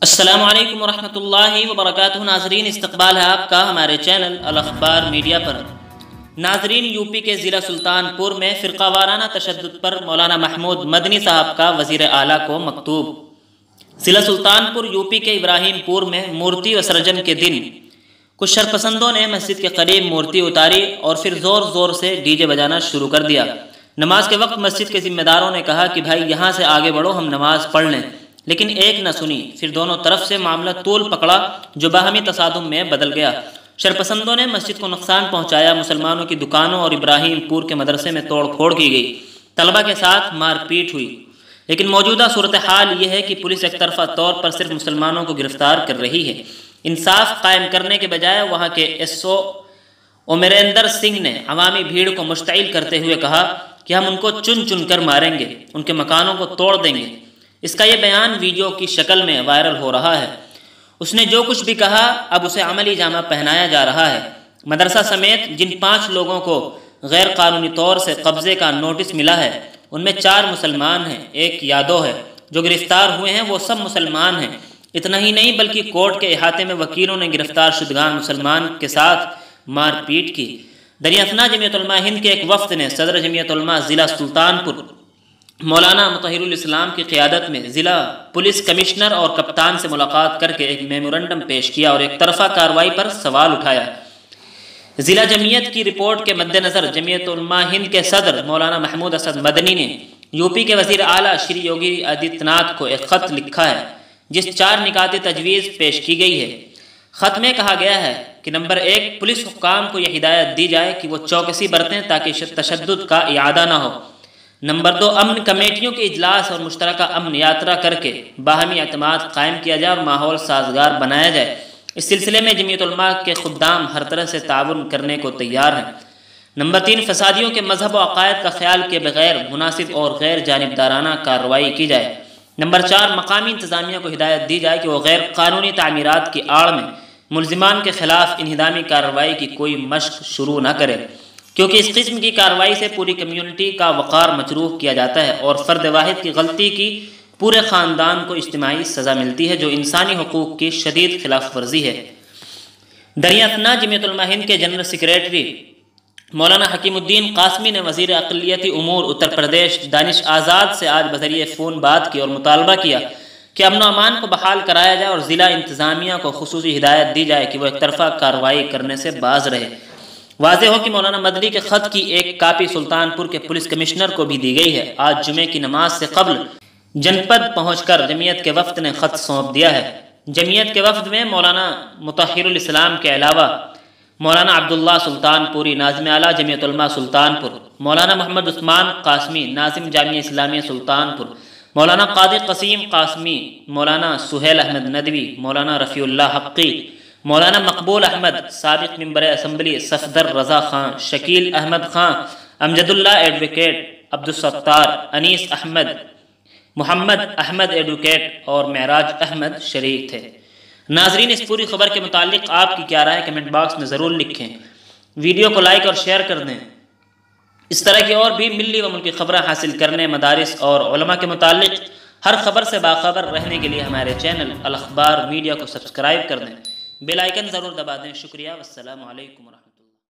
السلام علیکم ورحمۃ اللہ وبرکاتہ۔ ناظرین، استقبال ہے آپ کا ہمارے چینل الاخبار میڈیا پر۔ ناظرین، یو پی کے ضلع سلطان پور میں فرقہ وارانہ تشدد پر مولانا محمود مدنی صاحب کا وزیر اعلیٰ کو مکتوب۔ ضلع سلطان پور یو پی کے ابراہیم پور میں مورتی وسرجن کے دن کچھ شرپسندوں نے مسجد کے قریب مورتی اتاری اور پھر زور زور سے ڈی جے بجانا شروع کر دیا۔ نماز کے وقت مسجد کے ذمہ داروں نے کہا کہ بھائی یہاں سے آگے بڑھو، ہم نماز پڑھ لیں، لیکن ایک نہ سنی۔ پھر دونوں طرف سے معاملہ طول پکڑا جو باہمی تصادم میں بدل گیا۔ شرپسندوں نے مسجد کو نقصان پہنچایا، مسلمانوں کی دکانوں اور ابراہیم پور کے مدرسے میں توڑ پھوڑ کی گئی، طلبہ کے ساتھ مار پیٹ ہوئی۔ لیکن موجودہ صورتحال یہ ہے کہ پولیس ایک طرفہ طور پر صرف مسلمانوں کو گرفتار کر رہی ہے۔ انصاف قائم کرنے کے بجائے وہاں کے ایس او امریندر سنگھ نے عوامی بھیڑ کو مشتعل کرتے ہوئے کہا کہ ہم ان کو چن چن کر ماریں گے، ان کے مکانوں کو توڑ دیں گے۔ اس کا یہ بیان ویڈیو کی شکل میں وائرل ہو رہا ہے۔ اس نے جو کچھ بھی کہا اب اسے عملی جامہ پہنایا جا رہا ہے۔ مدرسہ سمیت جن 5 لوگوں کو غیر قانونی طور سے قبضے کا نوٹس ملا ہے ان میں 4 مسلمان ہیں، 1 یادو ہے۔ جو گرفتار ہوئے ہیں وہ سب مسلمان ہیں۔ اتنا ہی نہیں بلکہ کورٹ کے احاطے میں وکیلوں نے گرفتار شدگان مسلمان کے ساتھ مار پیٹ کی۔ دریافنا جمعیت علماء ہند کے ایک وفد نے صدر جمعیت علماء ضلع سلطان پور مولانا مطہر الاسلام کی قیادت میں ضلع پولیس کمشنر اور کپتان سے ملاقات کر کے ایک میمورنڈم پیش کیا اور ایک طرفہ کارروائی پر سوال اٹھایا۔ ضلع جمعیت کی رپورٹ کے مد نظر جمعیت علماء ہند کے صدر مولانا محمود اسد مدنی نے یو پی کے وزیر اعلیٰ شری یوگی آدتیہ ناتھ کو ایک خط لکھا ہے جس 4 نکات تجویز پیش کی گئی ہے۔ خط میں کہا گیا ہے کہ نمبر 1، پولیس حکام کو یہ ہدایت دی جائے کہ وہ چوکسی برتیں تاکہ تشدد کا اعادہ نہ ہو۔ نمبر 2، امن کمیٹیوں کے اجلاس اور مشترکہ امن یاترا کر کے باہمی اعتماد قائم کیا جائے اور ماحول سازگار بنایا جائے۔ اس سلسلے میں جمعیت علماء کے خدام ہر طرح سے تعاون کرنے کو تیار ہیں۔ نمبر 3، فسادیوں کے مذہب و عقائد کا خیال کیے بغیر مناسب اور غیر جانبدارانہ کارروائی کی جائے۔ نمبر 4، مقامی انتظامیہ کو ہدایت دی جائے کہ وہ غیر قانونی تعمیرات کی آڑ میں ملزمان کے خلاف انہدامی کارروائی کی کوئی مشق شروع نہ کرے، کیونکہ اس قسم کی کارروائی سے پوری کمیونٹی کا وقار مجروح کیا جاتا ہے اور فرد واحد کی غلطی کی پورے خاندان کو اجتماعی سزا ملتی ہے، جو انسانی حقوق کی شدید خلاف ورزی ہے۔ دریافنا جمعیت علماء ہند کے جنرل سیکریٹری مولانا حکیم الدین قاسمی نے وزیر اقلیتی امور اتر پردیش دانش آزاد سے آج بذریعہ فون بات کی اور مطالبہ کیا کہ امن و امان کو بحال کرایا جائے اور ضلع انتظامیہ کو خصوصی ہدایت دی جائے کہ وہ ایک طرفہ کارروائی کرنے سے باز رہے۔ واضح ہو کہ مولانا مدنی کے خط کی ایک کاپی سلطان پور کے پولیس کمشنر کو بھی دی گئی ہے۔ آج جمعے کی نماز سے قبل جنپد پہنچ کر جمعیت کے وفد نے خط سونپ دیا ہے۔ جمعیت کے وفد میں مولانا مطہر الاسلام کے علاوہ مولانا عبداللہ سلطان پوری ناظم اعلیٰ جمعیت علماء سلطان پور، مولانا محمد عثمان قاسمی ناظم جامعہ اسلامیہ سلطان پور، مولانا قادر قسیم قاسمی، مولانا سہیل احمد ندوی، مولانا رفیع اللہ حقی، مولانا مقبول احمد سابق ممبر اسمبلی صفدر رضا خان، شکیل احمد خان، امجد اللہ ایڈوکیٹ، عبدالستار، انیس احمد، محمد احمد ایڈوکیٹ اور معراج احمد شریک تھے۔ ناظرین، اس پوری خبر کے متعلق آپ کی کیا رائے کمنٹ باکس میں ضرور لکھیں۔ ویڈیو کو لائک اور شیئر کر دیں۔ اس طرح کی اور بھی ملی و ملکی خبریں حاصل کرنے، مدارس اور علماء کے متعلق ہر خبر سے باخبر رہنے کے لیے ہمارے چینل الاخبار میڈیا کو سبسکرائب کر دیں، بیل آئیکن ضرور دبا دیں۔ شکریہ، والسلام علیکم ورحمۃ اللہ۔